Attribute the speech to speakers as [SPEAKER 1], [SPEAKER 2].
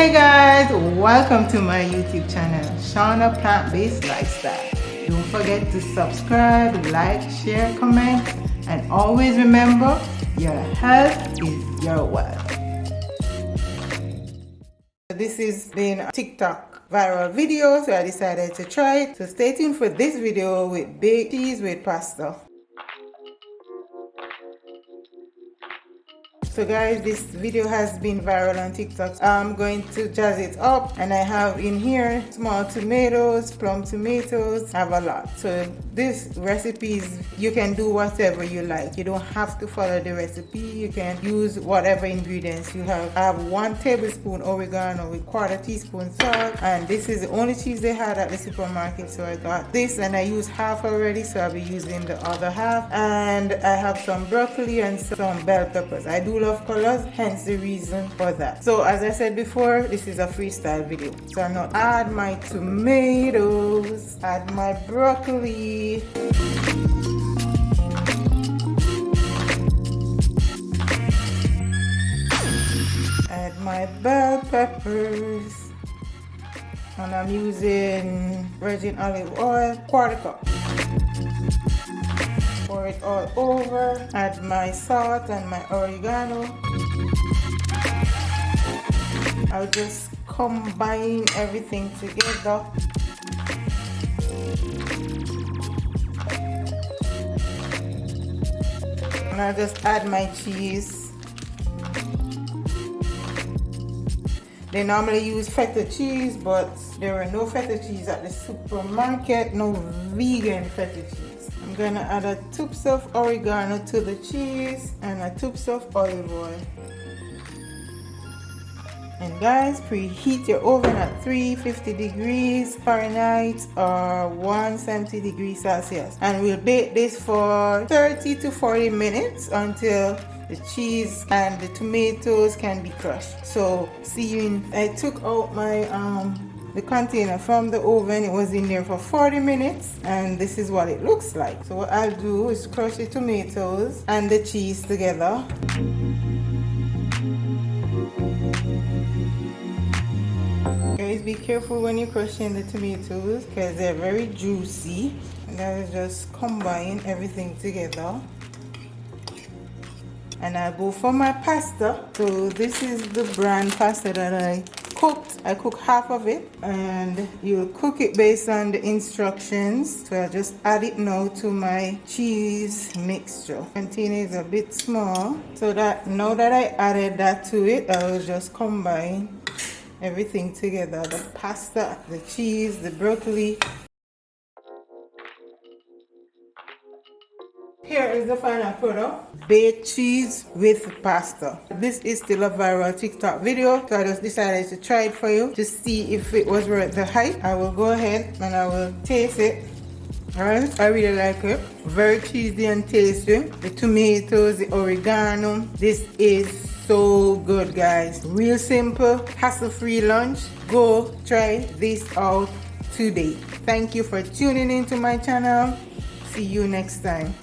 [SPEAKER 1] Hey guys, welcome to my YouTube channel, Shawna Plant-Based Lifestyle. Don't forget to subscribe, like, share, comment, and always remember, your health is your wealth. This has been a TikTok viral video, so I decided to try it. So stay tuned for this video with baked cheese with pasta. So guys, this video has been viral on TikTok. I'm going to jazz it up, and I have in here small tomatoes, plum tomatoes, I have a lot. So this recipes, you can do whatever you like. You don't have to follow the recipe. You can use whatever ingredients you have. I have 1 tablespoon oregano with 1/4 teaspoon salt, and this is the only cheese they had at the supermarket, so I got this, and I used half already, so I'll be using the other half. And I have some broccoli and some bell peppers. I do love colors, hence the reason for that. So as I said before, this is a freestyle video, so I'm not add my tomatoes, add my broccoli, add my bell peppers, and I'm using virgin olive oil, 1/4 cup. Pour it all over, add my salt and my oregano. I'll just combine everything together. And I'll just add my cheese. They normally use feta cheese, but there are no feta cheese at the supermarket, no vegan feta cheese. I'm gonna add a tubes of oregano to the cheese and a tubes of olive oil. And guys, preheat your oven at 350 degrees Fahrenheit or 170 degrees Celsius. And we'll bake this for 30 to 40 minutes until the cheese and the tomatoes can be crushed. So see you in, I took out my the container from the oven. It was in there for 40 minutes, and this is what it looks like. So what I'll do is crush the tomatoes and the cheese together. Guys, be careful when you're crushing the tomatoes because they're very juicy. And I'll just combine everything together. And I'll go for my pasta. So this is the brand pasta that I cooked. I cook half of it, and you'll cook it based on the instructions. So I'll just add it now to my cheese mixture. Container is a bit small, so that now that I added that to it, I will just combine everything together: the pasta, the cheese, the broccoli. Here is the final product: baked cheese with pasta. This is still a viral TikTok video, so I just decided to try it for you to see if it was worth the hype. I will go ahead and I will taste it. Alright, I really like it. Very cheesy and tasty. The tomatoes, the oregano. This is so good, guys. Real simple, hassle-free lunch. Go try this out today. Thank you for tuning into my channel. See you next time.